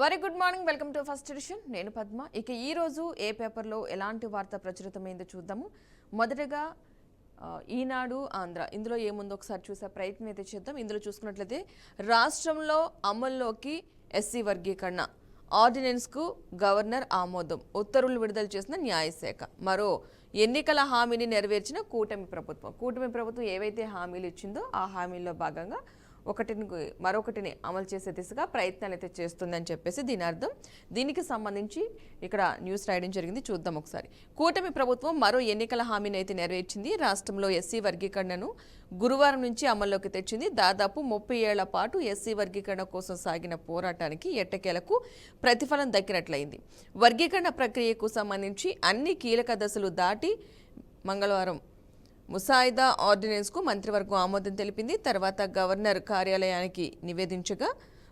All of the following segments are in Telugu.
Very good morning, welcome to first edition. నేను పద్మ. ఇక ఈ రోజు ఏ పేపర్లో ఎలాంటి వార్త ప్రచురితమైందో చూద్దాము. మొదటగా ఈనాడు ఆంధ్ర, ఇందులో ఏముందో ఒకసారి చూసే ప్రయత్నం అయితే చేద్దాం. ఇందులో చూసుకున్నట్లయితే రాష్ట్రంలో అమల్లోకి ఎస్సీ వర్గీకరణ ఆర్డినెన్స్కు గవర్నర్ ఆమోదం, ఉత్తర్వులు విడుదల చేసిన న్యాయశాఖ. మరో ఎన్నికల హామీని నెరవేర్చిన కూటమి ప్రభుత్వం ఏవైతే హామీలు ఇచ్చిందో ఆ హామీల్లో భాగంగా మరొకటిని అమలు చేసే దిశగా ప్రయత్నాలు అయితే చేస్తుందని చెప్పేసి దీని అర్థం. దీనికి సంబంధించి ఇక్కడ న్యూస్ రాయడం జరిగింది, చూద్దాం ఒకసారి. కూటమి ప్రభుత్వం మరో ఎన్నికల హామీని అయితే నెరవేర్చింది. రాష్ట్రంలో ఎస్సీ వర్గీకరణను గురువారం నుంచి అమల్లోకి తెచ్చింది. దాదాపు 30 ఏళ్ల పాటు ఎస్సీ వర్గీకరణ కోసం సాగిన పోరాటానికి ఎట్టకేలకు ప్రతిఫలం దక్కినట్లయింది. వర్గీకరణ ప్రక్రియకు సంబంధించి అన్ని కీలక దశలు దాటి మంగళవారం ముసాయిదా ఆర్డినెన్స్కు మంత్రివర్గం ఆమోదం తెలిపింది. తర్వాత గవర్నర్ కార్యాలయానికి నివేదించగా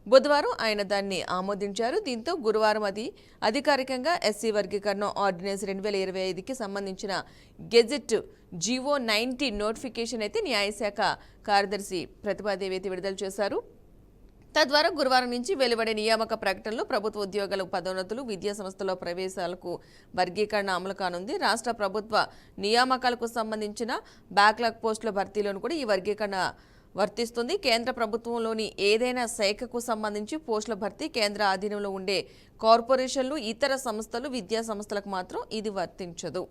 బుధవారం ఆయన దాన్ని ఆమోదించారు. దీంతో గురువారం అది అధికారికంగా ఎస్సీ వర్గీకరణ ఆర్డినెన్స్ 2025కి సంబంధించిన గెజెట్ జీవో 90 నోటిఫికేషన్ అయితే న్యాయశాఖ కార్యదర్శి ప్రతిభాదేవి అయితే విడుదల చేశారు. తద్వారా గురువారం నుంచి వెలువడే నియామక ప్రకటనలో ప్రభుత్వ ఉద్యోగాల పదోన్నతులు, విద్యా సంస్థల ప్రవేశాలకు వర్గీకరణ అమలు కానుంది. రాష్ట్ర ప్రభుత్వ నియామకాలకు సంబంధించిన బ్యాక్లాగ్ పోస్టుల భర్తీలోను కూడా ఈ వర్గీకరణ వర్తిస్తుంది. కేంద్ర ప్రభుత్వంలోని ఏదైనా శాఖకు సంబంధించి పోస్టుల భర్తీ కేంద్ర ఆధీనంలో ఉండే కార్పొరేషన్లు, ఇతర సంస్థలు, విద్యా సంస్థలకు మాత్రం ఇది వర్తించదు.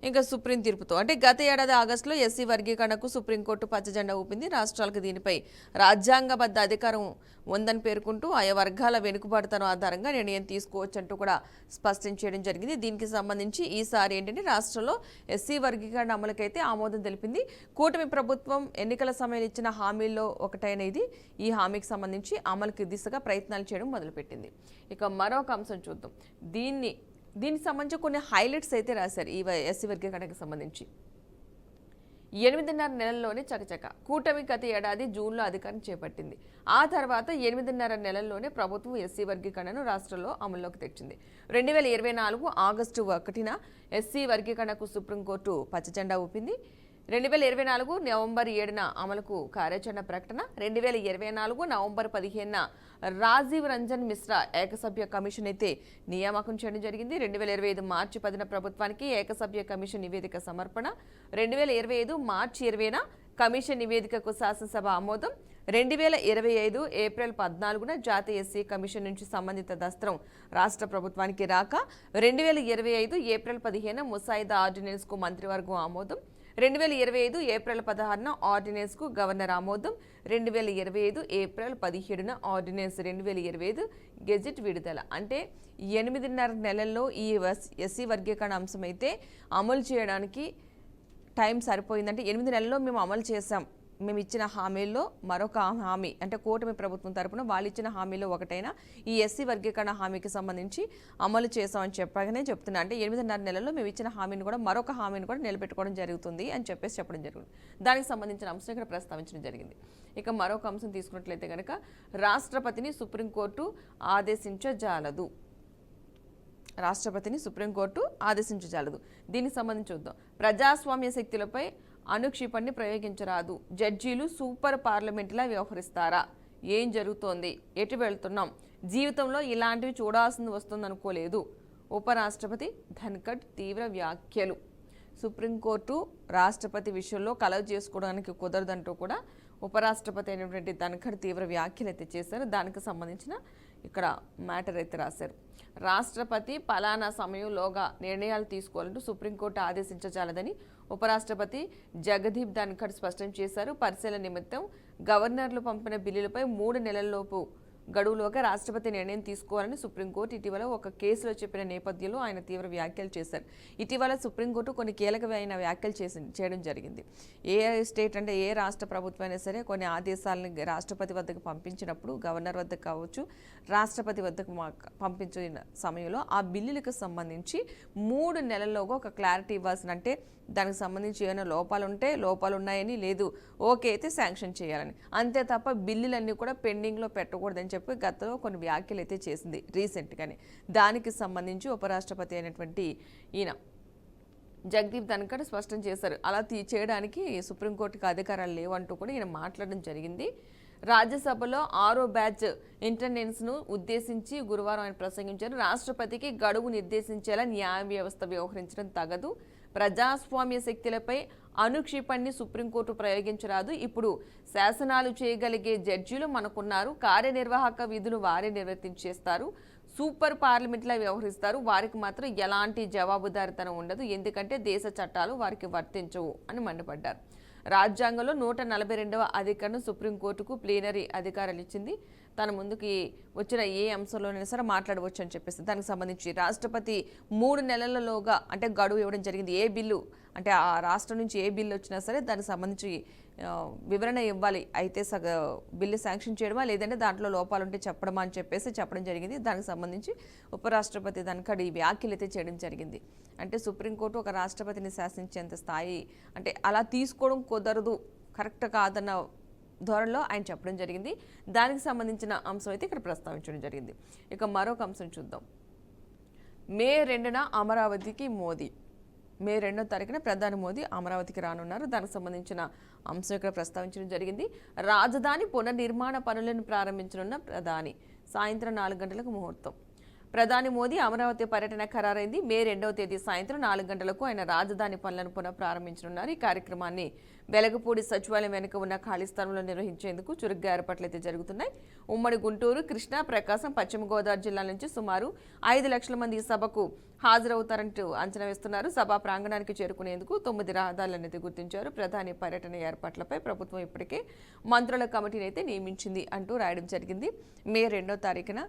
ఇంకా సుప్రీం తీర్పుతో అంటే గత ఏడాది ఆగస్టులో ఎస్సీ వర్గీకరణకు సుప్రీంకోర్టు పచ్చజెండా ఊపింది. రాష్ట్రాలకు దీనిపై రాజ్యాంగబద్ధ అధికారం ఉందని పేర్కొంటూ ఆయా వర్గాల వెనుకబడతనం ఆధారంగా నిర్ణయం తీసుకోవచ్చంటూ కూడా స్పష్టం చేయడం జరిగింది. దీనికి సంబంధించి ఈసారి ఏంటంటే రాష్ట్రంలో ఎస్సీ వర్గీకరణ అమలుకైతే ఆమోదం తెలిపింది. కూటమి ప్రభుత్వం ఎన్నికల సమయంలో ఇచ్చిన హామీల్లో ఒకటైన ఇది. ఈ హామీకి సంబంధించి అమలుకి దిశగా ప్రయత్నాలు చేయడం మొదలుపెట్టింది. ఇక మరొక అంశం చూద్దాం. దీనికి సంబంధించి కొన్ని హైలైట్స్ అయితే రాశారు. ఈ ఎస్సీ వర్గీకరణకు సంబంధించి 8.5 నెలల్లోనే చకచక కూటమి గత ఏడాది జూన్లో అధికారం చేపట్టింది. ఆ తర్వాత 8.5 నెలల్లోనే ప్రభుత్వం ఎస్సీ వర్గీకరణను రాష్ట్రంలో అమల్లోకి తెచ్చింది. 2024 ఆగస్టు 1న ఎస్సీ వర్గీకరణకు సుప్రీంకోర్టు పచ్చజెండా ఊపింది. 2024 నవంబర్ 7న అమలుకు కార్యాచరణ ప్రకటన. 2024 నవంబర్ 15న రాజీవ్ రంజన్ మిశ్రా ఏకసభ్య కమిషన్ అయితే నియామకం చేయడం జరిగింది. 2025 మార్చి 10న ప్రభుత్వానికి ఏకసభ్య కమిషన్ నివేదిక సమర్పణ. 2025 మార్చి 20న కమిషన్ నివేదికకు శాసనసభ ఆమోదం. 2025 ఏప్రిల్ 14న జాతీయ ఎస్సీ కమిషన్ నుంచి సంబంధిత దస్త్రం రాష్ట్ర ప్రభుత్వానికి రాక 2025 ఏప్రిల్ 15న ముసాయిదా ఆర్డినెన్స్కు మంత్రివర్గం ఆమోదం. 2025 ఏప్రిల్ 16న ఆర్డినెన్స్కు గవర్నర్ ఆమోదం. 2025 ఏప్రిల్ 17న ఆర్డినెన్స్ 2025 గెజెట్ విడుదల. అంటే 8.5 నెలల్లో ఈ ఎస్సీ వర్గీకరణ అంశం అయితే అమలు చేయడానికి టైం సరిపోయిందంటే 8 నెలల్లో మేము అమలు చేసాం. మేము ఇచ్చిన హామీల్లో మరొక హామీ అంటే కూటమి ప్రభుత్వం తరపున వాళ్ళు ఇచ్చిన హామీలో ఒకటైన ఈ ఎస్సీ వర్గీకరణ హామీకి సంబంధించి అమలు చేసామని చెప్పగానే చెప్తున్నా. అంటే 8.5 నెలల్లో మేము ఇచ్చిన హామీని కూడా మరొక హామీని కూడా నిలబెట్టుకోవడం జరుగుతుంది అని చెప్పేసి చెప్పడం జరిగింది. దానికి సంబంధించిన అంశం ఇక్కడ ప్రస్తావించడం జరిగింది. ఇక మరొక అంశం తీసుకున్నట్లయితే కనుక రాష్ట్రపతిని సుప్రీంకోర్టు ఆదేశించజాలదు. దీనికి సంబంధించి చూద్దాం. ప్రజాస్వామ్య శక్తులపై అనుక్షిపణ్ణి ప్రయోగించరాదు. జడ్జీలు సూపర్ పార్లమెంటులా వ్యవహరిస్తారా? ఏం జరుగుతోంది? ఎటు వెళ్తున్నాం? జీవితంలో ఇలాంటివి చూడాల్సింది వస్తుందనుకోలేదు. ఉపరాష్ట్రపతి ధన్ఖడ్ తీవ్ర వ్యాఖ్యలు. సుప్రీంకోర్టు రాష్ట్రపతి విషయంలో కలవ చేసుకోవడానికి కుదరదంటూ కూడా ఉపరాష్ట్రపతి అయినటువంటి ధన్ఖడ్ తీవ్ర వ్యాఖ్యలు అయితే చేశారు. దానికి సంబంధించిన ఇక్కడ మ్యాటర్ అయితే రాశారు. రాష్ట్రపతి పలానా సమయంలోగా నిర్ణయాలు తీసుకోవాలంటూ సుప్రీంకోర్టు ఆదేశించజాలదని ఉపరాష్ట్రపతి జగదీప్ ధన్ఖడ్ స్పష్టం చేశారు. పరిశీలన నిమిత్తం గవర్నర్లు పంపిన బిల్లులపై 3 నెలల్లోపు గడువులోగా రాష్ట్రపతి నిర్ణయం తీసుకోవాలని సుప్రీంకోర్టు ఇటీవల ఒక కేసులో చెప్పిన నేపథ్యంలో ఆయన తీవ్ర వ్యాఖ్యలు చేశారు. ఇటీవల సుప్రీంకోర్టు కొన్ని కీలకమైన వ్యాఖ్యలు చేయడం జరిగింది. ఏ స్టేట్ అంటే ఏ రాష్ట్ర ప్రభుత్వం అయినా సరే కొన్ని ఆదేశాలను రాష్ట్రపతి వద్దకు పంపించినప్పుడు గవర్నర్ వద్దకు కావచ్చు, రాష్ట్రపతి వద్దకు పంపించిన సమయంలో ఆ బిల్లులకు సంబంధించి 3 నెలల్లోగా ఒక క్లారిటీ ఇవ్వాల్సిన, అంటే దానికి సంబంధించి ఏమైనా లోపాలు ఉన్నాయని, లేదు ఓకే అయితే శాంక్షన్ చేయాలని, అంతే తప్ప బిల్లులన్నీ కూడా పెండింగ్లో పెట్టకూడదని చెప్పి గతంలో కొన్ని వ్యాఖ్యలు అయితే చేసింది రీసెంట్గానే. దానికి సంబంధించి ఉపరాష్ట్రపతి అయినటువంటి ఈయన జగదీప్ ధన్ఖడ్ స్పష్టం చేశారు. అలా చేయడానికి సుప్రీంకోర్టుకి అధికారాలు లేవంటూ కూడా ఈయన మాట్లాడడం జరిగింది. రాజ్యసభలో 6వ బ్యాచ్ ఇంటెండెన్స్ను ఉద్దేశించి గురువారం ఆయన ప్రసంగించారు. రాష్ట్రపతికి గడువు నిర్దేశించేలా న్యాయ వ్యవస్థ వ్యవహరించడం తగదు. ప్రజాస్వామ్య శక్తులపై అనుక్షిపణ్ణి సుప్రీంకోర్టు ప్రయోగించరాదు. ఇప్పుడు శాసనాలు చేయగలిగే జడ్జీలు మనకున్నారు. కార్యనిర్వాహక విధులు వారే నిర్వర్తించేస్తారు. సూపర్ పార్లమెంట్లా వ్యవహరిస్తారు. వారికి మాత్రం ఎలాంటి జవాబుదారితనం ఉండదు. ఎందుకంటే దేశ చట్టాలు వారికి వర్తించవు అని మండిపడ్డారు. రాజ్యాంగంలో 142వ అధికరణం సుప్రీంకోర్టుకు ప్లీనరీ అధికారాలు ఇచ్చింది. తన ముందుకి వచ్చిన ఏ అంశంలోనైనా సరే మాట్లాడవచ్చు అని చెప్పేసి దానికి సంబంధించి రాష్ట్రపతి 3 నెలలలోగా అంటే గడువు ఇవ్వడం జరిగింది. ఏ బిల్లు అంటే ఆ రాష్ట్రం నుంచి ఏ బిల్లు వచ్చినా సరే దానికి సంబంధించి వివరణ ఇవ్వాలి. అయితే బిల్లు శాంక్షన్ చేయడమా లేదంటే దాంట్లో లోపాలు ఉంటే చెప్పడమా అని చెప్పడం జరిగింది. దానికి సంబంధించి ఉపరాష్ట్రపతి దానికి ఈ వ్యాఖ్యలు అయితే చేయడం జరిగింది. అంటే సుప్రీంకోర్టు ఒక రాష్ట్రపతిని శాసించేంత స్థాయి అంటే అలా తీసుకోవడం కుదరదు, కరెక్ట్ కాదన్న ధోరణిలో ఆయన చెప్పడం జరిగింది. దానికి సంబంధించిన అంశం అయితే ఇక్కడ ప్రస్తావించడం జరిగింది. ఇక మరొక అంశం చూద్దాం. మే 2న అమరావతికి మోదీ. మే 2వ తారీఖున ప్రధాని మోదీ అమరావతికి రానున్నారు. దానికి సంబంధించిన అంశం ఇక్కడ ప్రస్తావించడం జరిగింది. రాజధాని పునర్నిర్మాణ పనులను ప్రారంభించనున్న ప్రధాని. సాయంత్రం 4 గంటలకు ముహూర్తం. ప్రధాని మోదీ అమరావతి పర్యటన ఖరారైంది. మే 2వ తేదీ సాయంత్రం 4 గంటలకు ఆయన రాజధాని పనులను పునః ప్రారంభించనున్నారు. ఈ కార్యక్రమాన్ని వెలగపూడి సచివాలయం వెనుక ఉన్న ఖాళీ స్థలంలో నిర్వహించేందుకు చురుగ్గా ఏర్పాట్లు అయితే జరుగుతున్నాయి. ఉమ్మడి గుంటూరు, కృష్ణా, ప్రకాశం, పశ్చిమ గోదావరి జిల్లాల నుంచి సుమారు 5 లక్షల మంది ఈ సభకు హాజరవుతారంటూ అంచనా వేస్తున్నారు. సభా ప్రాంగణానికి చేరుకునేందుకు 9 రహదారులను గుర్తించారు. ప్రధాని పర్యటన ఏర్పాట్లపై ప్రభుత్వం ఇప్పటికే మంత్రుల కమిటీని అయితే నియమించింది అంటూ రాయడం జరిగింది. మే 2వ తారీఖున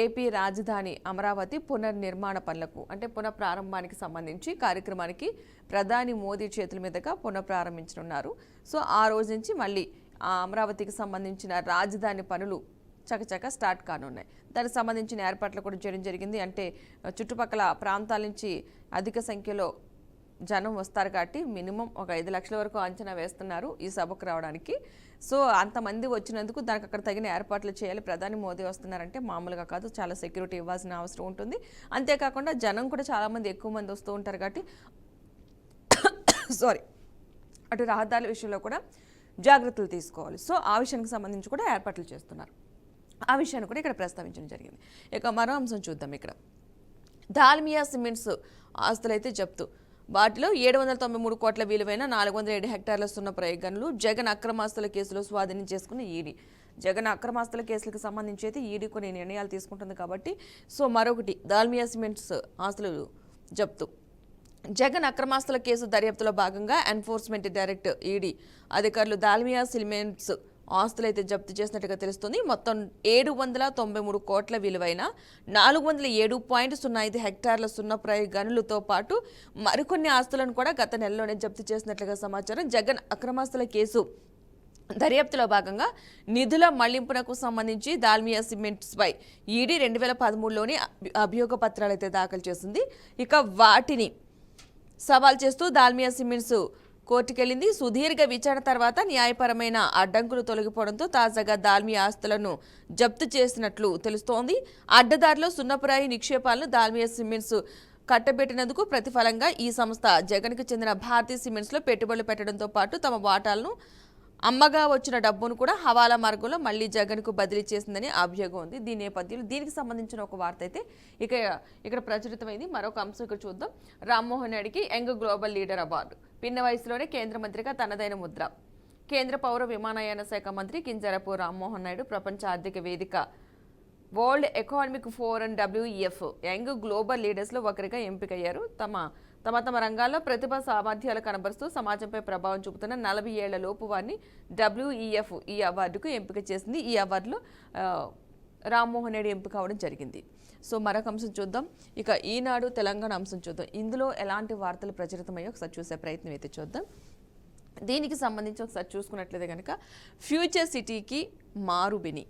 ఏపీ రాజధాని అమరావతి పునర్నిర్మాణ పనులకు అంటే పునఃప్రారంభానికి సంబంధించి కార్యక్రమానికి ప్రధాని మోదీ చేతుల మీదుగా పునఃప్రారంభించనున్నారు. సో ఆ రోజు నుంచి మళ్ళీ ఆ అమరావతికి సంబంధించిన రాజధాని పనులు చకచక స్టార్ట్ కానున్నాయి. దానికి సంబంధించిన ఏర్పాట్లు కూడా చేయడం జరిగింది. అంటే చుట్టుపక్కల ప్రాంతాల నుంచి అధిక సంఖ్యలో జనం వస్తారు కాబట్టి మినిమం ఒక 5 లక్షల వరకు అంచనా వేస్తున్నారు ఈ సభకు రావడానికి. సో అంతమంది వచ్చినందుకు దానికి అక్కడ తగిన ఏర్పాట్లు చేయాలి. ప్రధాని మోదీ వస్తున్నారంటే మామూలుగా కాదు, చాలా సెక్యూరిటీ ఇవ్వాల్సిన అవసరం ఉంటుంది. అంతేకాకుండా జనం కూడా చాలామంది ఎక్కువ మంది వస్తూ ఉంటారు కాబట్టి అటు రహదారుల విషయంలో కూడా జాగ్రత్తలు తీసుకోవాలి. సో ఆ విషయానికి సంబంధించి కూడా ఏర్పాట్లు చేస్తున్నారు. ఆ విషయాన్ని కూడా ఇక్కడ ప్రస్తావించడం జరిగింది. ఇక మరో అంశం చూద్దాం. ఇక్కడ దాల్మియా సిమెంట్స్ ఆస్తులైతే జప్తు. వాటిలో 793 కోట్ల విలువైన 407 హెక్టార్ల సున్నప్రాయ గనులు జగన్ అక్రమాస్తుల కేసులో స్వాధీనం చేసుకున్న ఈడీ. జగన్ అక్రమాస్తుల కేసులకు సంబంధించి అయితే ఈడీ కొన్ని నిర్ణయాలు తీసుకుంటుంది కాబట్టి సో మరొకటి దాల్మియా సిమెంట్స్ ఆస్తులు జప్తు. జగన్ అక్రమాస్తుల కేసు దర్యాప్తులో భాగంగా ఎన్ఫోర్స్మెంట్ డైరెక్టర్ ఈడీ అధికారులు దాల్మియా సిమెంట్స్ ఆస్తులైతే జప్తు చేసినట్టుగా తెలుస్తుంది. మొత్తం 793 కోట్ల విలువైన 407.05 హెక్టార్ల సున్నప్రాయ గనులతో పాటు మరికొన్ని ఆస్తులను కూడా గత నెలలోనే జప్తు చేసినట్లుగా సమాచారం. జగన్ అక్రమాస్తుల కేసు దర్యాప్తులో భాగంగా నిధుల మళ్లింపునకు సంబంధించి దాల్మియా సిమెంట్స్ పై ఈడీ 2013లోని అభియోగ పత్రాలు అయితే దాఖలు చేసింది. ఇక వాటిని సవాల్ చేస్తూ దాల్మియా సిమెంట్స్ కోర్టుకెళ్లింది. సుదీర్ఘ విచారణ తర్వాత న్యాయపరమైన అడ్డంకులు తొలగిపోవడంతో తాజాగా దాల్మియా ఆస్తులను జప్తు చేసినట్లు తెలుస్తోంది. అడ్డదారిలో సున్నపురాయి నిక్షేపాలను దాల్మియా సిమెంట్స్ కట్టబెట్టినందుకు ప్రతిఫలంగా ఈ సంస్థ జగన్కు చెందిన భారతీయ సిమెంట్స్లో పెట్టుబడులు పెట్టడంతో పాటు తమ వాటాలను అమ్మగా వచ్చిన డబ్బును కూడా హవాలా మార్గంలో మళ్లీ జగన్కు బదిలీ చేసిందని అభియోగం ఉంది. దీని నేపథ్యంలో దీనికి సంబంధించిన ఒక వార్త అయితే ఇక్కడ ప్రచురితమైంది. మరొక అంశం ఇక్కడ చూద్దాం. రామ్మోహన్ నాయుడుకి యంగ్ గ్లోబల్ లీడర్ అవార్డు. పిన్న వయసులోనే కేంద్ర మంత్రిగా తనదైన ముద్ర. కేంద్ర పౌర విమానయాన శాఖ మంత్రి కింజరాపు రామ్మోహన్ నాయుడు ప్రపంచ ఆర్థిక వేదిక world economic forum WEF young global లీడర్స్లో ఒకరిగా ఎంపికయ్యారు. తమ రంగాల్లో ప్రతిభ సామర్థ్యాలు కనబరుస్తూ సమాజంపై ప్రభావం చూపుతున్న 40 ఏళ్ల లోపు వారిని WEF ఈ అవార్డుకు ఎంపిక చేసింది. ఈ అవార్డులో రామ్మోహన్ నాయుడు ఎంపిక అవడం జరిగింది. సో మరొక అంశం చూద్దాం. ఇక ఈనాడు తెలంగాణ అంశం చూద్దాం. ఇందులో ఎలాంటి వార్తలు ప్రచురితమయ్యో ఒకసారి చూసే ప్రయత్నం అయితే చూద్దాం. దీనికి సంబంధించి ఒకసారి చూసుకున్నట్లయితే కనుక ఫ్యూచర్ సిటీకి మారుబిని.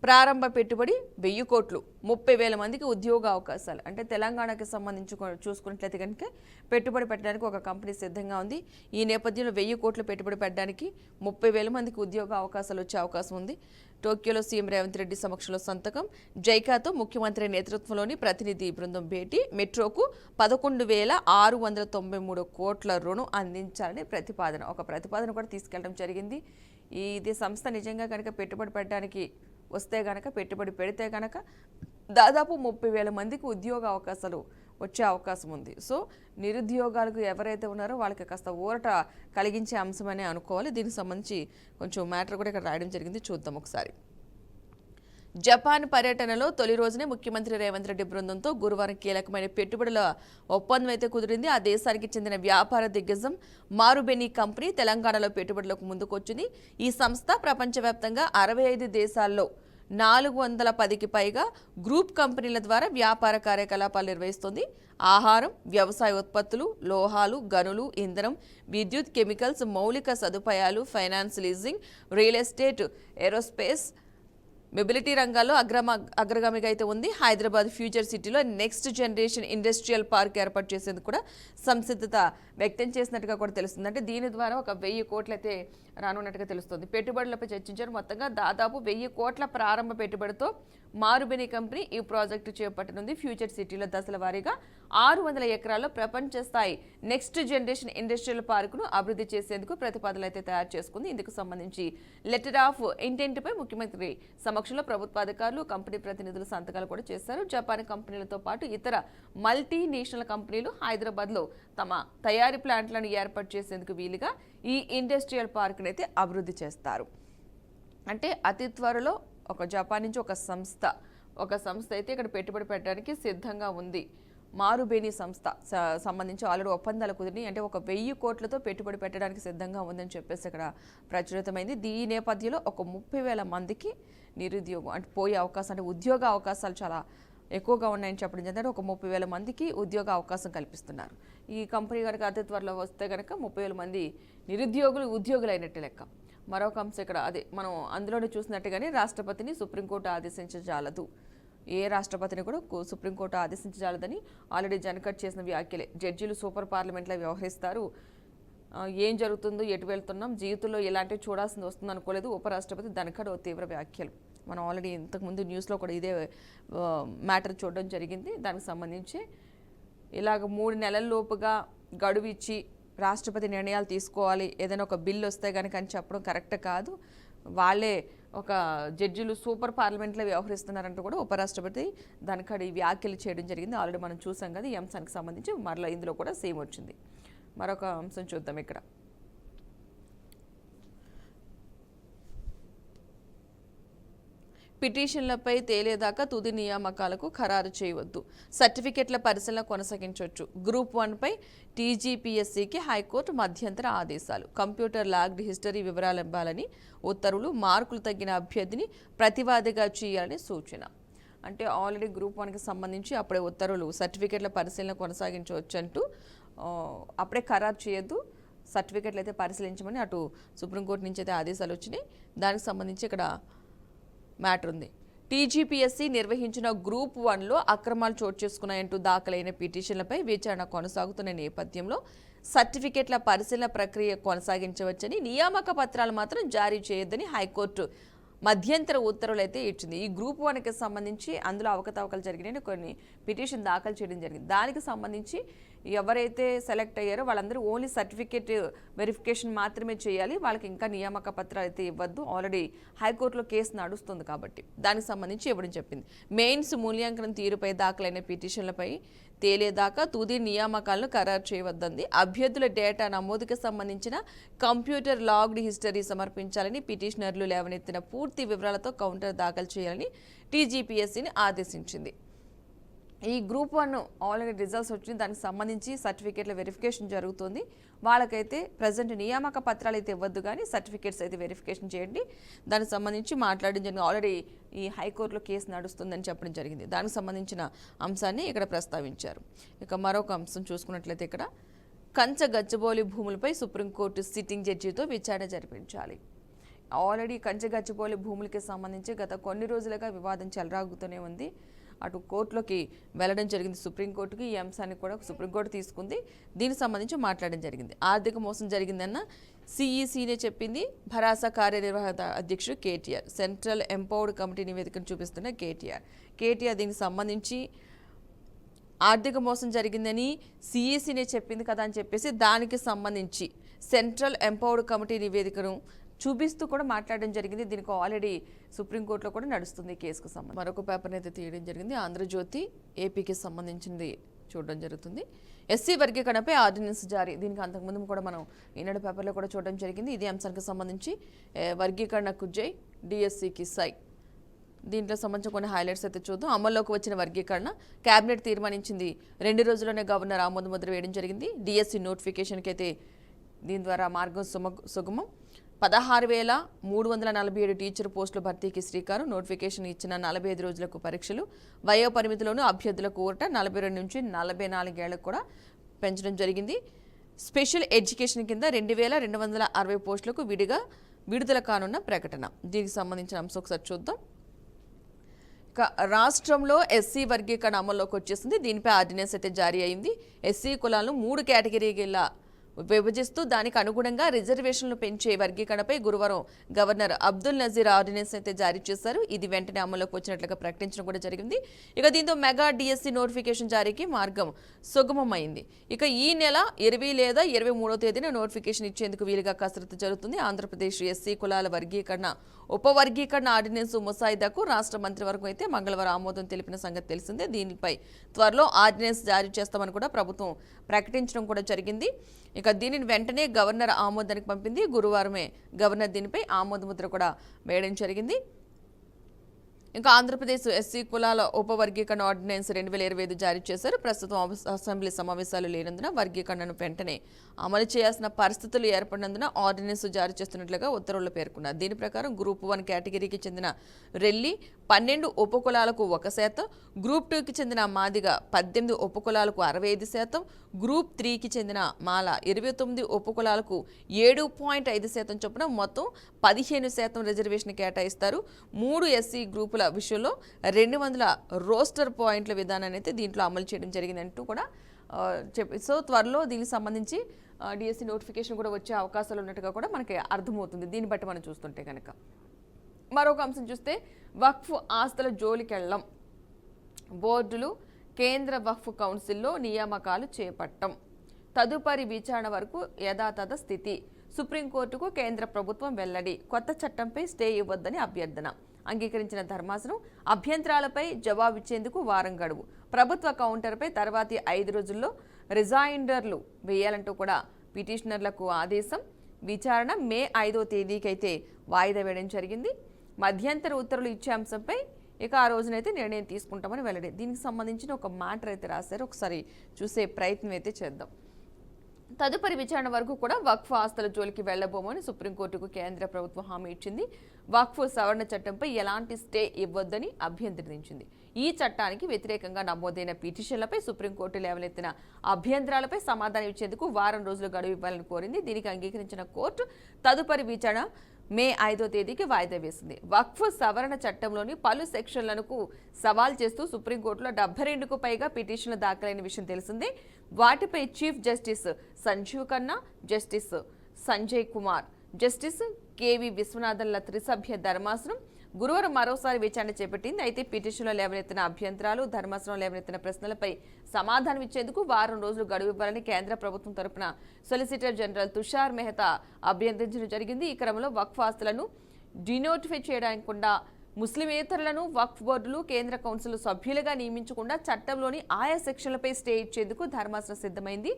ప్రారంభ పెట్టుబడి 1000 కోట్లు, 30,000 మందికి ఉద్యోగ అవకాశాలు. అంటే తెలంగాణకి సంబంధించి చూసుకున్నట్లయితే కనుక పెట్టుబడి పెట్టడానికి ఒక కంపెనీ సిద్ధంగా ఉంది. ఈ నేపథ్యంలో 1000 కోట్లు పెట్టుబడి పెట్టడానికి 30,000 మందికి ఉద్యోగ అవకాశాలు వచ్చే అవకాశం ఉంది. టోక్యోలో సీఎం రేవంత్ రెడ్డి సమక్షంలో సంతకం. జైకాతో ముఖ్యమంత్రి నేతృత్వంలోని ప్రతినిధి బృందం భేటీ. మెట్రోకు 11,693 కోట్ల రుణం అందించాలని ప్రతిపాదన కూడా తీసుకెళ్లడం జరిగింది. ఇది సంస్థ నిజంగా కనుక పెట్టుబడి పెట్టడానికి వస్తే కనుక, పెట్టుబడి పెడితే కనుక దాదాపు 30,000 మందికి ఉద్యోగ అవకాశాలు వచ్చే అవకాశం ఉంది. సో నిరుద్యోగాలకు ఎవరైతే ఉన్నారో వాళ్ళకి కాస్త ఊరట కలిగించే అంశమనే అనుకోవాలి. దీనికి సంబంధించి కొంచెం మ్యాటర్ కూడా ఇక్కడ రాయడం జరిగింది, చూద్దాం ఒకసారి. జపాన్ పర్యటనలో తొలి రోజునే ముఖ్యమంత్రి రేవంత్ రెడ్డి బృందంతో గురువారం కీలకమైన పెట్టుబడుల ఒప్పందం అయితే కుదిరింది. ఆ దేశానికి చెందిన వ్యాపార దిగ్గజం మారుబెనీ కంపెనీ తెలంగాణలో పెట్టుబడులకు ముందుకొచ్చింది. ఈ సంస్థ ప్రపంచవ్యాప్తంగా 65 దేశాల్లో 410కి పైగా గ్రూప్ కంపెనీల ద్వారా వ్యాపార కార్యకలాపాలు నిర్వహిస్తుంది. ఆహారం, వ్యవసాయ ఉత్పత్తులు, లోహాలు, గనులు, ఇంధనం, విద్యుత్, కెమికల్స్, మౌలిక సదుపాయాలు, finance, leasing, real estate, aerospace, mobility రంగాల్లో అగ్రగామిగా అయితే ఉంది. హైదరాబాద్ ఫ్యూచర్ సిటీలో నెక్స్ట్ జనరేషన్ ఇండస్ట్రియల్ పార్క్ ఏర్పాటు చేసేందుకు కూడా సంసిద్ధత వ్యక్తం చేసినట్టుగా కూడా తెలుస్తుంది. అంటే దీని ద్వారా ఒక 1000 కోట్లు అయితే రానున్నట్టుగా తెలుస్తుంది. పెట్టుబడులపై చర్చించారు. మొత్తంగా దాదాపు 1000 కోట్ల ప్రారంభ పెట్టుబడితో మారుబెనీ కంపెనీ ఈ ప్రాజెక్టు చేపట్టనుంది. ఫ్యూచర్ సిటీలో దశల వారీగా 600 ఎకరాల్లో ప్రపంచ స్థాయి నెక్స్ట్ జనరేషన్ ఇండస్ట్రియల్ పార్కును అభివృద్ధి చేసేందుకు ప్రతిపాదనలు అయితే తయారు చేసుకుంది. ఇందుకు సంబంధించి లెటర్ ఆఫ్ ఇంటెంట్ పై ముఖ్యమంత్రి సమక్షంలో ప్రభుత్వ అధికారులు, కంపెనీ ప్రతినిధులు సంతకాలు కూడా చేశారు. జపాన్ కంపెనీలతో పాటు ఇతర మల్టీనేషనల్ కంపెనీలు హైదరాబాద్లో తమ తయారీ ప్లాంట్లను ఏర్పాటు చేసేందుకు వీలుగా ఈ ఇండస్ట్రియల్ పార్క్ను అయితే అభివృద్ధి చేస్తారు. అంటే అతి త్వరలో ఒక జపాన్ నుంచి ఒక సంస్థ అయితే ఇక్కడ పెట్టుబడి పెట్టడానికి సిద్ధంగా ఉంది. మారుబేని సంస్థ సంబంధించి ఆల్రెడీ ఒప్పందాలు కుదిరి, అంటే ఒక 1000 కోట్లతో పెట్టుబడి పెట్టడానికి సిద్ధంగా ఉందని చెప్పేసి ఇక్కడ ప్రచురితమైంది. ఈ నేపథ్యంలో ఒక 30,000 మందికి నిరుద్యోగం అంటే పోయే అవకాశం, అంటే ఉద్యోగ అవకాశాలు చాలా ఎక్కువగా ఉన్నాయని చెప్పడం జరిగింది. ఒక 30,000 మందికి ఉద్యోగ అవకాశం కల్పిస్తున్నారు. ఈ కంపెనీ కనుక అతి త్వరలో వస్తే కనుక 30,000 మంది నిరుద్యోగులు ఉద్యోగులైనట్టు లెక్క. మరొక అంశం ఇక్కడ అదే మనం అందులోనే చూసినట్టుగానే రాష్ట్రపతిని సుప్రీంకోర్టు ఆదేశించజాలదు. ఏ రాష్ట్రపతిని కూడా సుప్రీంకోర్టు ఆదేశించజాలదని ఆల్రెడీ జనకట్ చేసిన వ్యాఖ్యలే. జడ్జీలు సూపర్ పార్లమెంట్లో వ్యవహరిస్తారు. ఏం జరుగుతుందో, ఎటు వెళ్తున్నాం, జీవితంలో ఎలాంటివి చూడాల్సింది వస్తుంది అనుకోలేదు ఉపరాష్ట్రపతి ధనఖడ్ తీవ్ర వ్యాఖ్యలు. మనం ఆల్రెడీ ఇంతకుముందు న్యూస్లో కూడా ఇదే మ్యాటర్ చూడడం జరిగింది. దానికి సంబంధించి ఇలాగ 3 నెలల లోపుగా గడువు ఇచ్చి రాష్ట్రపతి నిర్ణయాలు తీసుకోవాలి, ఏదైనా ఒక బిల్లు వస్తే కనుక అని చెప్పడం కరెక్ట్ కాదు. వాళ్ళే ఒక జడ్జిలు సూపర్ పార్లమెంట్లో వ్యవహరిస్తున్నారంటూ కూడా ఉపరాష్ట్రపతి ధనఖడ్ ఈ వ్యాఖ్యలు చేయడం జరిగింది. ఆల్రెడీ మనం చూసాం కదా ఈ అంశానికి సంబంధించి. మరలా ఇందులో కూడా సేమ్ వచ్చింది. మరొక అంశం చూద్దాం ఇక్కడ. పిటిషన్లపై తేలేదాకా తుది నియామకాలకు ఖరారు చేయవద్దు, సర్టిఫికెట్ల పరిశీలన కొనసాగించవచ్చు. గ్రూప్ 1పై టీజీపీఎస్సీకి హైకోర్టు మధ్యంతర ఆదేశాలు. కంప్యూటర్ లాగ్డ్ హిస్టరీ వివరాలు ఇవ్వాలని ఉత్తర్వులు. మార్కులు తగ్గిన అభ్యర్థిని ప్రతివాదిగా చేయాలని సూచన. అంటే ఆల్రెడీ గ్రూప్ 1కి సంబంధించి అప్పుడే ఉత్తర్వులు, సర్టిఫికెట్ల పరిశీలన కొనసాగించవచ్చు అంటూ అప్పుడే ఖరారు చేయొద్దు, సర్టిఫికెట్లు అయితే పరిశీలించమని అటు సుప్రీంకోర్టు నుంచి అయితే ఆదేశాలు వచ్చినాయి. దానికి సంబంధించి ఇక్కడ మ్యాటర్ ఉంది. టీజీపీఎస్సీ నిర్వహించిన గ్రూప్ 1లో అక్రమాలు చోటు చేసుకున్నాయంటూ దాఖలైన పిటిషన్లపై విచారణ కొనసాగుతున్న నేపథ్యంలో సర్టిఫికెట్ల పరిశీలన ప్రక్రియ కొనసాగించవచ్చని, నియామక పత్రాలు మాత్రం జారీ చేయొద్దని హైకోర్టు మధ్యంతర ఉత్తర్వులు అయితే ఇచ్చింది. ఈ గ్రూప్ 1కి సంబంధించి అందులో అవకతవకలు జరిగినాయని కొన్ని పిటిషన్ దాఖలు చేయడం జరిగింది. దానికి సంబంధించి ఎవరైతే సెలెక్ట్ అయ్యారో వాళ్ళందరూ ఓన్లీ సర్టిఫికేట్ వెరిఫికేషన్ మాత్రమే చేయాలి, వాళ్ళకి ఇంకా నియామక పత్రాలు అయితే ఇవ్వద్దు. ఆల్రెడీ హైకోర్టులో కేసు నడుస్తుంది కాబట్టి దానికి సంబంధించి ఇవ్వడం చెప్పింది. మెయిన్స్ మూల్యాంకనం తీరుపై దాఖలైన పిటిషన్లపై తేలేదాకా తుది నియామకాలను ఖరారు చేయవద్దంది. అభ్యర్థుల డేటా నమోదుకు సంబంధించిన కంప్యూటర్ లాగ్డ్ హిస్టరీ సమర్పించాలని, పిటిషనర్లు లేవనెత్తిన పూర్తి వివరాలతో కౌంటర్ దాఖలు చేయాలని టీజీపీఎస్సీని ఆదేశించింది. ఈ గ్రూప్ 1 ఆల్రెడీ రిజల్ట్స్ వచ్చింది, దానికి సంబంధించి సర్టిఫికేట్ల వెరిఫికేషన్ జరుగుతుంది. వాళ్ళకైతే ప్రజెంట్ నియామక పత్రాలు అయితే ఇవ్వద్దు, కానీ సర్టిఫికేట్స్ అయితే వెరిఫికేషన్ చేయండి. దానికి సంబంధించి మాట్లాడడం జరిగింది. ఆల్రెడీ ఈ హైకోర్టులో కేసు నడుస్తుందని చెప్పడం జరిగింది. దానికి సంబంధించిన అంశాన్ని ఇక్కడ ప్రస్తావించారు. ఇక మరొక అంశం చూసుకున్నట్లయితే ఇక్కడ కంచగచ్చిబౌలి భూములపై సుప్రీంకోర్టు సిట్టింగ్ జడ్జితో విచారణ జరిపించాలి. ఆల్రెడీ కంచగచ్చిబౌలి భూములకి సంబంధించి గత కొన్ని రోజులుగా వివాదం చెలరాగుతూనే ఉంది. అటు కోర్టులోకి వెళ్ళడం జరిగింది, సుప్రీంకోర్టుకి. ఈ అంశాన్ని కూడా సుప్రీంకోర్టు తీసుకుంది. దీనికి సంబంధించి మాట్లాడడం జరిగింది. ఆర్థిక మోసం జరిగిందన్న సిఈసీనే చెప్పింది భరాసా కార్యనిర్వాహక అధ్యక్షుడు కేటీఆర్. సెంట్రల్ ఎంపవర్డ్ కమిటీ నివేదికను చూపిస్తున్న కేటీఆర్ దీనికి సంబంధించి ఆర్థిక మోసం జరిగిందని సిఈసీనే చెప్పింది కదా అని చెప్పేసి దానికి సంబంధించి సెంట్రల్ ఎంపవర్డ్ కమిటీ నివేదికను చూపిస్తూ కూడా మాట్లాడడం జరిగింది. దీనికి ఆల్రెడీ సుప్రీంకోర్టులో కూడా నడుస్తుంది కేసుకు సంబంధించి. మరొక పేపర్ని అయితే తీయడం జరిగింది. ఆంధ్రజ్యోతి ఏపీకి సంబంధించింది చూడడం జరుగుతుంది. ఎస్సీ వర్గీకరణపై ఆర్డినెన్స్ జారీ. దీనికి అంతకుముందు కూడా మనం ఈనాడు పేపర్లో కూడా చూడడం జరిగింది. ఇదే అంశానికి సంబంధించి వర్గీకరణకు జై, డిఎస్సికి సై. దీంట్లో సంబంధించిన కొన్ని హైలైట్స్ అయితే చూద్దాం. అమల్లోకి వచ్చిన వర్గీకరణ కేబినెట్ తీర్మానించింది. 2 రోజుల్లోనే గవర్నర్ ఆమోద ముద్ర వేయడం జరిగింది. డిఎస్సి నోటిఫికేషన్కి అయితే దీని ద్వారా మార్గం సుగమం. 16,347 టీచర్ పోస్టుల భర్తీకి శ్రీకారం. నోటిఫికేషన్ ఇచ్చిన 45 రోజులకు పరీక్షలు. వయో పరిమితిలోనూ అభ్యర్థులకు ఊరట 42 నుంచి 44 ఏళ్లకు కూడా పెంచడం జరిగింది. స్పెషల్ ఎడ్యుకేషన్ కింద 2,260 పోస్టులకు విడుదల కానున్న ప్రకటన. దీనికి సంబంధించిన అంశం ఒకసారి చూద్దాం. రాష్ట్రంలో ఎస్సీ వర్గీకరణ అమల్లోకి వచ్చేసింది. దీనిపై ఆర్డినెన్స్ అయితే జారీ అయింది. ఎస్సీ కులాలను 3 కేటగిరీల విభజిస్తూ దానికి అనుగుణంగా రిజర్వేషన్లు పెంచే వర్గీకరణపై గురువారం గవర్నర్ అబ్దుల్ నజీర్ ఆర్డినెన్స్ అయితే జారీ చేశారు. ఇది వెంటనే అమల్లోకి వచ్చినట్లుగా ప్రకటించడం కూడా జరిగింది. ఇక దీంతో మెగా డిఎస్సి నోటిఫికేషన్ జారీకి మార్గం సుగమమైంది. ఇక ఈ నెల 20 లేదా 23వ తేదీన నోటిఫికేషన్ ఇచ్చేందుకు వీలుగా కసరత్తు జరుగుతుంది. ఆంధ్రప్రదేశ్ ఎస్సీ కులాల వర్గీకరణ ఉపవర్గీకరణ ఆర్డినెన్స్ ముసాయిదాకు రాష్ట్ర మంత్రివర్గం అయితే మంగళవారం ఆమోదం తెలిపిన సంగతి తెలిసిందే. దీనిపై త్వరలో ఆర్డినెన్స్ జారీ చేస్తామని కూడా ప్రభుత్వం ప్రకటించడం కూడా జరిగింది. ఇక దీనిని వెంటనే గవర్నర్ ఆమోదానికి పంపింది. గురువారమే గవర్నర్ దీనిపై ఆమోద ముద్ర కూడా వేయడం జరిగింది. ఇంకా ఆంధ్రప్రదేశ్ ఎస్సీ కులాల ఉపవర్గీకరణ ఆర్డినెన్స్ 2025 జారీ చేశారు. ప్రస్తుతం అసెంబ్లీ సమావేశాలు లేనందున వర్గీకరణను వెంటనే అమలు చేయాల్సిన పరిస్థితులు ఏర్పడినందున ఆర్డినెన్స్ జారీ చేస్తున్నట్లుగా ఉత్తర్వులు పేర్కొన్నారు. దీని ప్రకారం గ్రూప్ 1 కేటగిరీకి చెందిన రెల్లి 12 ఉపకులాలకు 1%, గ్రూప్ 2కి చెందిన మాదిగ 18 ఉపకులాలకు 65%, గ్రూప్ 3కి చెందిన మాల 29 ఉపకులాలకు 7.5% చొప్పున మొత్తం 15% రిజర్వేషన్ కేటాయిస్తారు. 3 ఎస్సీ గ్రూపుల విషయంలో 200 రోస్టర్ పాయింట్ల విధానాన్ని అయితే దీంట్లో అమలు చేయడం జరిగిందంటూ కూడా సో త్వరలో దీనికి సంబంధించి డిఎస్సి నోటిఫికేషన్ కూడా వచ్చే అవకాశాలు ఉన్నట్టుగా కూడా మనకి అర్థమవుతుంది. దీన్ని బట్టి మనం చూస్తుంటే కనుక మరొక అంశం చూస్తే వక్ఫ్ ఆస్తుల జోలికెళ్లం. బోర్డులు కేంద్ర వక్ఫ్ కౌన్సిల్లో నియామకాలు చేపట్టం. తదుపరి విచారణ వరకు యథాతథ స్థితి. సుప్రీంకోర్టుకు కేంద్ర ప్రభుత్వం వెల్లడి. కొత్త చట్టంపై స్టే ఇవ్వొద్దని అభ్యర్థన. అంగీకరించిన ధర్మాసనం అభ్యంతరాలపై జవాబిచ్చేందుకు వారం గడువు. ప్రభుత్వ కౌంటర్పై తర్వాతి 5 రోజుల్లో రిజైండర్లు వేయాలంటూ కూడా పిటిషనర్లకు ఆదేశం. విచారణ మే 5వ తేదీకైతే వాయిదా వేయడం జరిగింది. మధ్యంతర ఉత్తర్వులు ఇచ్చే అంశంపై ఇక ఆ రోజునైతే నిర్ణయం తీసుకుంటామని వెల్లడి. దీనికి సంబంధించిన ఒక మ్యాటర్ అయితే రాశారు. ఒకసారి చూసే ప్రయత్నం అయితే చేద్దాం. తదుపరి విచారణ వరకు కూడా వక్ఫ్ ఆస్తుల జోలికి వెళ్లబోమని సుప్రీంకోర్టుకు కేంద్ర ప్రభుత్వం హామీ ఇచ్చింది. వక్ఫ్ సవరణ చట్టంపై ఎలాంటి స్టే ఇవ్వొద్దని అభ్యర్థించింది. ఈ చట్టానికి వ్యతిరేకంగా నమోదైన పిటిషన్లపై సుప్రీంకోర్టు లేవనెత్తిన అభ్యంతరాలపై సమాధానం ఇచ్చేందుకు వారం రోజులు గడువు ఇవ్వాలని కోరింది. దీనికి అంగీకరించిన కోర్టు తదుపరి విచారణ మే 5వ తేదీకి వాయిదా వేసింది. వక్ఫ్ సవరణ చట్టంలోని పలు సెక్షన్లకు సవాల్ చేస్తూ సుప్రీంకోర్టులో 72కు పైగా పిటిషన్లు దాఖలైన విషయం తెలిసిందే. వాటిపై chief justice Sanjiv Khanna, justice Sanjay Kumar, justice K V విశ్వనాథన్ల త్రిసభ్య ధర్మాసనం గురువారం మరోసారి విచారణ చేపట్టింది. అయితే పిటిషన్లో లేవనెత్తిన అభ్యంతరాలు, ధర్మాసనం లేవనెత్తిన ప్రశ్నలపై సమాధానం ఇచ్చేందుకు వారం రోజులు గడువు ఇవ్వాలని కేంద్ర ప్రభుత్వం తరపున సొలిసిటర్ జనరల్ తుషార్ మెహతా అభ్యర్థించడం జరిగింది. ఈ క్రమంలో వక్ఫ్ ఆస్తులను డినోటిఫై చేయకుండా ముస్లిమేతరులను వక్ఫ్ బోర్డులు కేంద్ర కౌన్సిల్ సభ్యులుగా నియమించకుండా చట్టంలోని ఆయా సెక్షన్లపై స్టే ఇచ్చేందుకు ధర్మాసనం సిద్ధమైంది.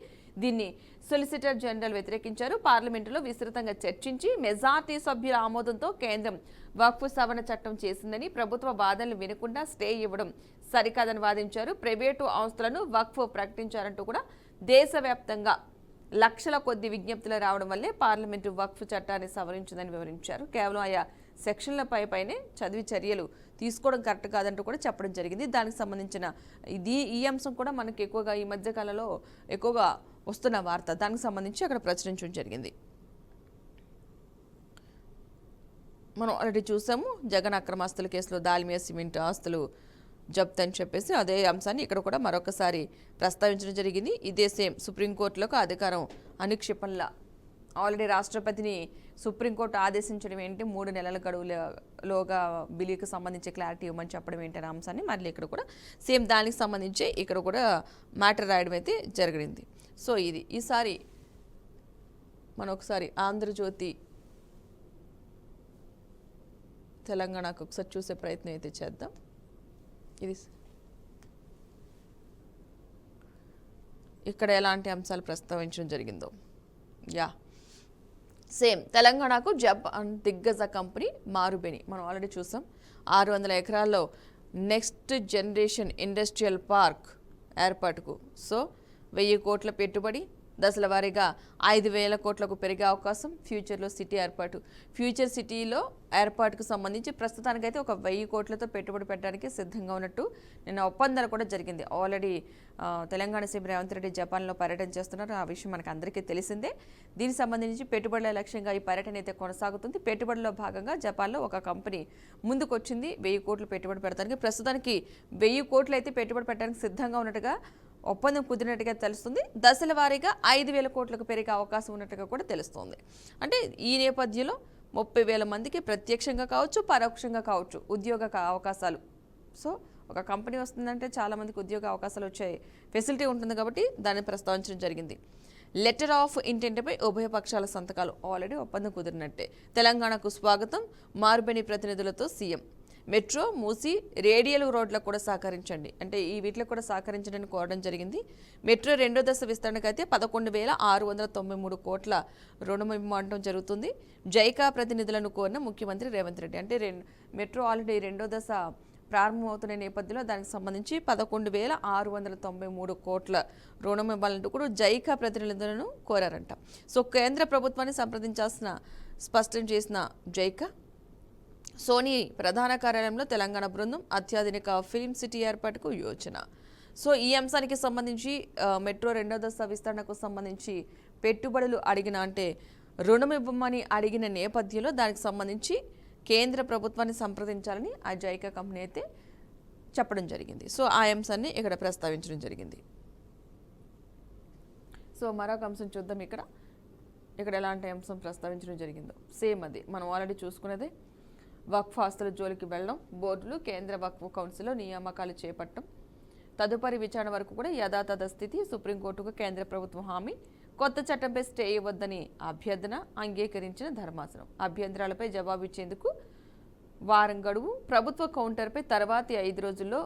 దీన్ని సొలిసిటర్ జనరల్ వ్యతిరేకించారు. పార్లమెంటులో విస్తృతంగా చర్చించి మెజార్టీ సభ్యుల ఆమోదంతో కేంద్రం వక్ఫ్ సవరణ చట్టం చేసిందని, ప్రభుత్వ వాదనలు వినకుండా స్టే ఇవ్వడం సరికాదని వాదించారు. ప్రైవేటు ఆస్తులను వక్ఫ్ ప్రకటించారంటూ కూడా దేశవ్యాప్తంగా లక్షల కొద్ది విజ్ఞప్తులు రావడం వల్లే పార్లమెంటు వక్ఫ్ చట్టాన్ని సవరించిందని వివరించారు. కేవలం ఆయా సెక్షన్లపైనే చదివి చర్యలు తీసుకోవడం కరెక్ట్ కాదంటూ కూడా చెప్పడం జరిగింది. దానికి సంబంధించిన ఈ అంశం కూడా మనకి ఎక్కువగా ఈ మధ్యకాలంలో ఎక్కువగా వస్తున్న వార్త. దానికి సంబంధించి అక్కడ ప్రచురించడం జరిగింది. మనం ఆల్రెడీ చూసాము. జగన్ అక్రమాస్తుల కేసులో దాల్మియా సిమెంట్ ఆస్తులు జప్తు అని చెప్పేసి అదే అంశాన్ని ఇక్కడ కూడా మరొకసారి ప్రస్తావించడం జరిగింది. ఇదే సేమ్ సుప్రీంకోర్టులకు అధికారం అనుక్షేపణలా ఆల్రెడీ రాష్ట్రపతిని సుప్రీంకోర్టు ఆదేశించడం ఏంటి, 3 నెలల గడువులోగా బిల్లుకి సంబంధించి క్లారిటీ ఇవ్వమని చెప్పడం ఏంటనే అంశాన్ని మళ్ళీ ఇక్కడ కూడా సేమ్ దానికి సంబంధించి ఇక్కడ కూడా మ్యాటర్ రాయడం అయితే జరిగింది. సో ఇది ఈసారి మనం ఒకసారి ఆంధ్రజ్యోతి తెలంగాణకు ఒకసారి చూసే ప్రయత్నం అయితే చేద్దాం. ఇది ఇక్కడ ఎలాంటి అంశాలు ప్రస్తావించడం జరిగిందో. సేమ్ తెలంగాణకు జపాన్ దిగ్గజ కంపెనీ మారుబెని మనం ఆల్రెడీ చూసాం. 600 ఎకరాల్లో నెక్స్ట్ జనరేషన్ ఇండస్ట్రియల్ పార్క్ ఏర్పాటుకు 1000 కోట్ల పెట్టుబడి, దశల వారీగా 5,000 కోట్లకు పెరిగే అవకాశం. ఫ్యూచర్లో సిటీ ఏర్పాటు, ఫ్యూచర్ సిటీలో ఏర్పాటుకు సంబంధించి ప్రస్తుతానికైతే 1000 కోట్లతో పెట్టుబడి పెట్టడానికి సిద్ధంగా ఉన్నట్టు నిన్న ఒప్పందాలు కూడా జరిగింది. ఆల్రెడీ తెలంగాణ సీఎం రేవంత్ రెడ్డి జపాన్లో పర్యటన చేస్తున్నారు. ఆ విషయం మనకు అందరికీ తెలిసిందే. దీనికి సంబంధించి పెట్టుబడుల లక్ష్యంగా ఈ పర్యటన అయితే కొనసాగుతుంది. పెట్టుబడిలో భాగంగా జపాన్లో ఒక కంపెనీ ముందుకొచ్చింది 1000 కోట్లు పెట్టుబడి పెడతానికి. ప్రస్తుతానికి 1000 కోట్లు అయితే పెట్టుబడి పెట్టడానికి సిద్ధంగా ఉన్నట్టుగా ఒప్పందం కుదిరినట్టుగా తెలుస్తుంది. దశల వారీగా 5,000 కోట్లకు పెరిగే అవకాశం ఉన్నట్టుగా కూడా తెలుస్తోంది. అంటే ఈ నేపథ్యంలో 30,000 మందికి ప్రత్యక్షంగా కావచ్చు, పరోక్షంగా కావచ్చు ఉద్యోగ అవకాశాలు. ఒక కంపెనీ వస్తుందంటే చాలా మందికి ఉద్యోగ అవకాశాలు వచ్చే ఫెసిలిటీ ఉంటుంది కాబట్టి దాన్ని ప్రస్తావించడం జరిగింది. లెటర్ ఆఫ్ ఇంటెంట్పై ఉభయ పక్షాల సంతకాలు, ఆల్రెడీ ఒప్పందం కుదిరినట్టే. తెలంగాణకు స్వాగతం, మారుబెని ప్రతినిధులతో సీఎం. మెట్రో, మూసి, రేడియల్ రోడ్లకు కూడా సహకరించండి అంటే ఈ వీటిలో కూడా సహకరించడానికి కోరడం జరిగింది. మెట్రో 2వ దశ విస్తరణకైతే 11,693 కోట్ల రుణం ఇవ్వడం జరుగుతుంది. జైకా ప్రతినిధులను కోరిన ముఖ్యమంత్రి రేవంత్ రెడ్డి. అంటే మెట్రో ఆల్రెడీ 2వ దశ ప్రారంభమవుతున్న నేపథ్యంలో దానికి సంబంధించి 11,693 కోట్ల రుణం ఇవ్వాలంటూ కూడా జైకా ప్రతినిధులను కోరారంట. కేంద్ర ప్రభుత్వాన్ని సంప్రదించాల్సిన స్పష్టం చేసిన జైకా, సోనీ ప్రధాన కార్యాలయంలో తెలంగాణ బృందం, అత్యాధునిక ఫిల్మ్ సిటీ ఏర్పాటుకు యోచన. ఈ అంశానికి సంబంధించి మెట్రో 2వ దశ విస్తరణకు సంబంధించి పెట్టుబడులు అడిగిన అంటే రుణం ఇవ్వమని అడిగిన నేపథ్యంలో దానికి సంబంధించి కేంద్ర ప్రభుత్వాన్ని సంప్రదించాలని ఆ జైకా కంపెనీ అయితే చెప్పడం జరిగింది. ఆ అంశాన్ని ఇక్కడ ప్రస్తావించడం జరిగింది. మరొక అంశం చూద్దాం. ఇక్కడ ఎలాంటి అంశం ప్రస్తావించడం జరిగిందో సేమ్ అది మనం ఆల్రెడీ చూసుకున్నదే. వక్ఫ్ ఆస్తుల జోలికి వెళ్లడం, బోర్డులు కేంద్ర వక్ఫ్ కౌన్సిల్లో నియామకాలు చేపట్టడం, తదుపరి విచారణ వరకు కూడా యథాతథ స్థితి. సుప్రీంకోర్టుకు కేంద్ర ప్రభుత్వం హామీ, కొత్త చట్టంపై స్టే ఇవ్వద్దని అభ్యర్థన అంగీకరించిన ధర్మాసనం. అభ్యంతరాలపై జవాబిచ్చేందుకు వారం గడువు, ప్రభుత్వ కౌంటర్పై తర్వాతి 5 రోజుల్లో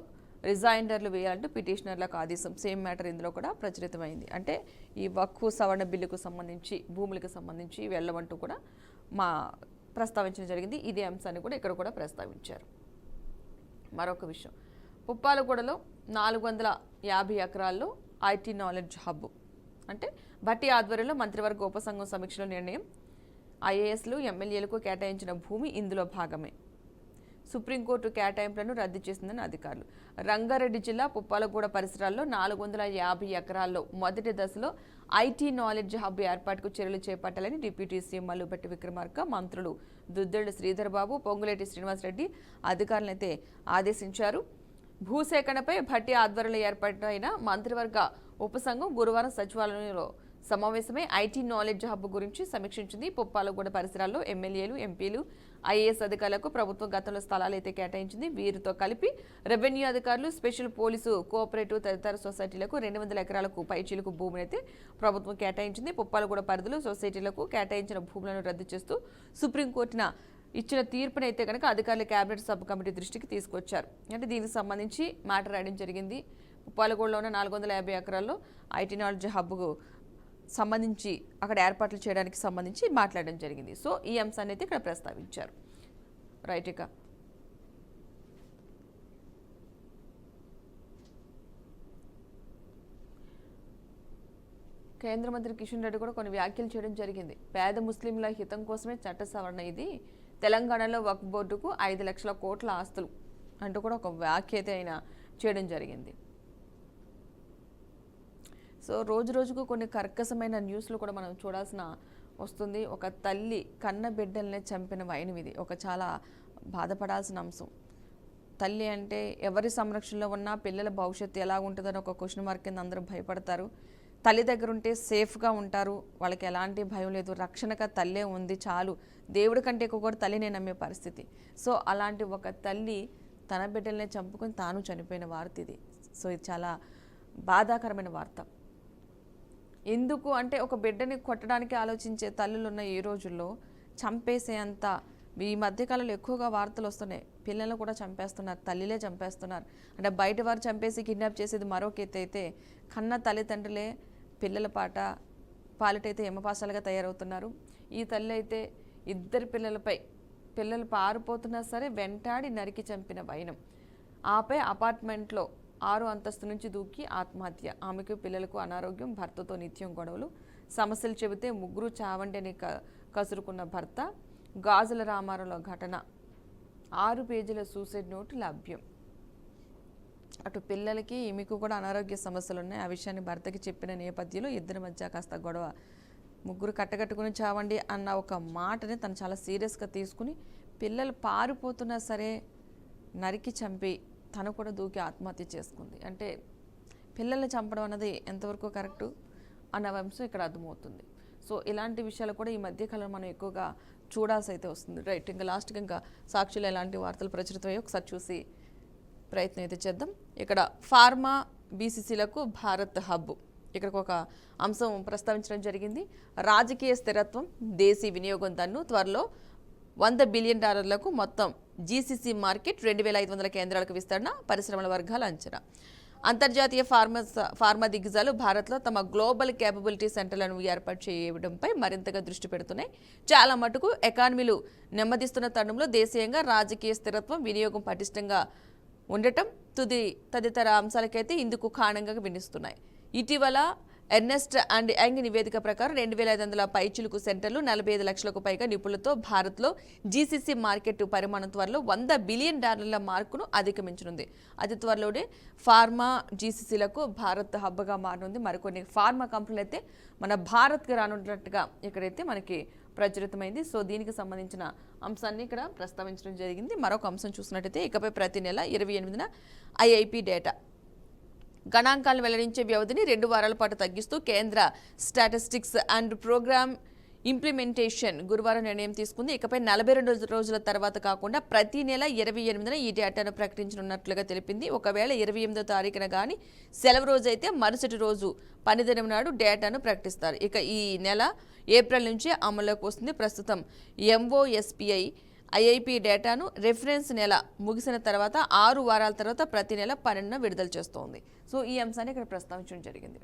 రిజైండర్లు వేయాలంటూ పిటిషనర్లకు ఆదేశం. సేమ్ మ్యాటర్ ఇందులో కూడా ప్రచురితమైంది. అంటే ఈ వక్ఫ్ సవరణ బిల్లుకు సంబంధించి భూములకు సంబంధించి వెళ్ళమంటూ కూడా ప్రస్తావించడం జరిగింది. ఇదే అంశాన్ని కూడా ఇక్కడ కూడా ప్రస్తావించారు. మరొక విషయం, పుప్పాలగూడలో 450 ఎకరాల్లో ఐటీ నాలెడ్జ్ హబ్ అంటే భట్టి ఆధ్వర్యంలో మంత్రివర్గ ఉపసంఘం సమీక్షలో నిర్ణయం. ఐఏఎస్లు, ఎమ్మెల్యేలకు కేటాయించిన భూమి ఇందులో భాగమే. సుప్రీంకోర్టు కేటాయింపులను రద్దు చేసిందని అధికారులు. రంగారెడ్డి జిల్లా పుప్పాలగూడ పరిసరాల్లో 450 ఎకరాల్లో మొదటి దశలో ఐటీ నాలెడ్జ్ హబ్ ఏర్పాటుకు చర్యలు చేపట్టాలని డిప్యూటీ సీఎం మల్లుభట్టి విక్రమార్క, మంత్రులు దుద్దెళ్ల శ్రీధర్ బాబు, పొంగులేటి శ్రీనివాసరెడ్డి అధికారులనైతే ఆదేశించారు. భూసేకరణపై భట్టి ఆధ్వర్యంలో ఏర్పాటైన మంత్రివర్గ ఉపసంఘం గురువారం సచివాలయంలో సమావేశమై ఐటీ నాలెడ్జ్ హబ్ గురించి సమీక్షించింది. పుప్పాలగూడ పరిసరాల్లో ఎమ్మెల్యేలు, ఎంపీలు, ఐఏఎస్ అధికారులకు ప్రభుత్వం గతంలో స్థలాలు అయితే కేటాయించింది. వీరితో కలిపి రెవెన్యూ అధికారులు, స్పెషల్ పోలీసు, కోఆపరేటివ్ తదితర సొసైటీలకు 200 ఎకరాలకు పైచీలకు భూమిని అయితే ప్రభుత్వం కేటాయించింది. పుప్పాలగూడ పరిధిలో సొసైటీలకు కేటాయించిన భూములను రద్దు చేస్తూ సుప్రీంకోర్టున ఇచ్చిన తీర్పునైతే కనుక అధికారులు కేబినెట్ సబ్ కమిటీ దృష్టికి తీసుకొచ్చారు. అంటే దీనికి సంబంధించి మ్యాటర్ రాయడం జరిగింది. పుప్పాలగూడలో ఉన్న 450 ఎకరాల్లో ఐటీ నాలెడ్జ్ హబ్కు సంబంధించి అక్కడ ఏర్పాట్లు చేయడానికి సంబంధించి మాట్లాడడం జరిగింది. ఈ అంశాన్ని అయితే ఇక్కడ ప్రస్తావించారు. రైట్. ఇక కేంద్ర మంత్రి కిషన్ రెడ్డి కూడా కొన్ని వ్యాఖ్యలు చేయడం జరిగింది. పేద ముస్లింల హితం కోసమే చట్ట సవరణ ఇది, తెలంగాణలో వక్ఫ్ బోర్డుకు 5 లక్షల కోట్ల ఆస్తులు అంటూ కూడా ఒక వ్యాఖ్య అయితే ఆయన చేయడం జరిగింది. రోజు రోజుకు కొన్ని కర్కశమైన న్యూస్లు కూడా మనం చూడాల్సిన వస్తుంది. ఒక తల్లి కన్న బిడ్డల్ని చంపిన వైనం ఇది ఒక చాలా బాధపడాల్సిన అంశం. తల్లి అంటే ఎవరి సంరక్షణలో ఉన్నా పిల్లల భవిష్యత్తు ఎలా ఉంటుందని ఒక క్వశ్చన్ మార్క్ కింద అందరూ భయపడతారు. తల్లి దగ్గర ఉంటే సేఫ్గా ఉంటారు, వాళ్ళకి ఎలాంటి భయం లేదు, రక్షణగా తల్లే ఉంది చాలు, దేవుడి కంటే ఎక్కువ తల్లినే నమ్మే పరిస్థితి. అలాంటి ఒక తల్లి తన బిడ్డల్ని చంపుకొని తాను చనిపోయిన వార్త ఇది. ఇది చాలా బాధాకరమైన వార్త. ఎందుకు అంటే ఒక బిడ్డని కొట్టడానికి ఆలోచించే తల్లులు ఉన్న ఈ రోజుల్లో చంపేసే అంత ఈ మధ్యకాలంలో ఎక్కువగా వార్తలు వస్తున్నాయి, పిల్లలను కూడా చంపేస్తున్నారు, తల్లిలే చంపేస్తున్నారు. అంటే బయట వారు చంపేసి కిడ్నాప్ చేసేది మరొక ఎత్తు అయితే, కన్న తల్లిదండ్రులే పిల్లల పాలిటైతే యమపాశాలుగా తయారవుతున్నారు. ఈ తల్లి అయితే ఇద్దరు పిల్లలు పారిపోతున్నా సరే వెంటాడి నరికి చంపిన వైనం. ఆపై అపార్ట్మెంట్లో 6వ అంతస్తు నుంచి దూకి ఆత్మహత్య. ఆమెకు పిల్లలకు అనారోగ్యం, భర్తతో నిత్యం గొడవలు, సమస్యలు చెబితే ముగ్గురు చావండి అని కసురుకున్న భర్త. గాజుల రామారంలో ఘటన, 6 పేజీల సూసైడ్ నోటు లభ్యం. అటు పిల్లలకి ఈమెకు కూడా అనారోగ్య సమస్యలు ఉన్నాయి. ఆ విషయాన్ని భర్తకి చెప్పిన నేపథ్యంలో ఇద్దరి మధ్య కాస్త గొడవ. ముగ్గురు కట్టకట్టుకుని చావండి అన్న ఒక మాటని తను చాలా సీరియస్గా తీసుకుని పిల్లలు పారిపోతున్నా సరే నరికి చంపి తను కూడా దూకి ఆత్మహత్య చేసుకుంది. అంటే పిల్లల్ని చంపడం అన్నది ఎంతవరకు కరెక్టు అన్న అంశం ఇక్కడ అర్థమవుతుంది. సో ఇలాంటి విషయాలు కూడా ఈ మధ్యకాలంలో మనం ఎక్కువగా చూడాల్సి అయితే వస్తుంది. రైట్, ఇంకా లాస్ట్గా ఇంకా సాక్షులు ఎలాంటి వార్తలు ప్రచురితమయ్యో ఒకసారి చూసి ప్రయత్నం అయితే చేద్దాం. ఇక్కడ ఫార్మా బీసీసీలకు భారత్ హబ్, ఇక్కడికి ఒక అంశం ప్రస్తావించడం జరిగింది. రాజకీయ స్థిరత్వం, దేశీ వినియోగం దన్ను, త్వరలో $100 బిలియన్ మొత్తం జీసీసీ మార్కెట్, 2500 కేంద్రాలకు విస్తరణ, పరిశ్రమల వర్గాల అంచనా. అంతర్జాతీయ ఫార్మా దిగ్గజాలు భారత్లో తమ గ్లోబల్ కేపబిలిటీ సెంటర్లను ఏర్పాటు చేయడంపై మరింతగా దృష్టి పెడుతున్నాయి. చాలా మటుకు ఎకానమీలు నెమ్మదిస్తున్న తరుణంలో దేశీయంగా రాజకీయ స్థిరత్వం, వినియోగం పటిష్టంగా ఉండటం తదితర అంశాలకైతే ఇందుకు కారణంగా వినిస్తున్నాయి. ఇటీవల ఎర్నెస్ట్ అండ్ యంగ్ నివేదిక ప్రకారం 2500 పైచిలుకు సెంటర్లు, 45 లక్షలకు పైగా నిపుణులతో భారత్లో జీసీసీ మార్కెట్ పరిమాణం త్వరలో $100 బిలియన్ మార్కును అధిగమించనుంది. అతి త్వరలోనే ఫార్మా జీసీసీలకు భారత్ హబ్గా మారనుంది. మరికొన్ని ఫార్మా కంపెనీలు అయితే మన భారత్కి రానున్నట్టుగా ఇక్కడైతే మనకి ప్రచురితమైంది. సో దీనికి సంబంధించిన అంశాన్ని ఇక్కడ ప్రస్తావించడం జరిగింది. మరొక అంశం చూసినట్టయితే ఇకపై ప్రతి నెల 28న ఐఐపి డేటా గణాంకాలను వెల్లడించే వ్యవధిని 2 వారాల పాటు తగ్గిస్తూ కేంద్ర స్టాటిస్టిక్స్ అండ్ ప్రోగ్రామ్ ఇంప్లిమెంటేషన్ గురువారం నిర్ణయం తీసుకుంది. ఇకపై 42 రోజుల తర్వాత కాకుండా ప్రతి నెల 28న ఈ డేటాను ప్రకటించనున్నట్లుగా తెలిపింది. ఒకవేళ 28వ తారీఖున కానీ సెలవు రోజు అయితే మరుసటి రోజు పనిదినం నాడు డేటాను ప్రకటిస్తారు. ఇక ఈ నెల ఏప్రిల్ నుంచి అమల్లోకి వస్తుంది. ప్రస్తుతం ఎంఓఎస్పిఐ ఐఐపి డేటాను రెఫరెన్స్ నెల ముగిసిన తర్వాత 6 వారాల తర్వాత ప్రతి నెల 12న విడుదల చేస్తోంది. సో ఈ అంశాన్ని ఇక్కడ ప్రస్తావించడం జరిగింది.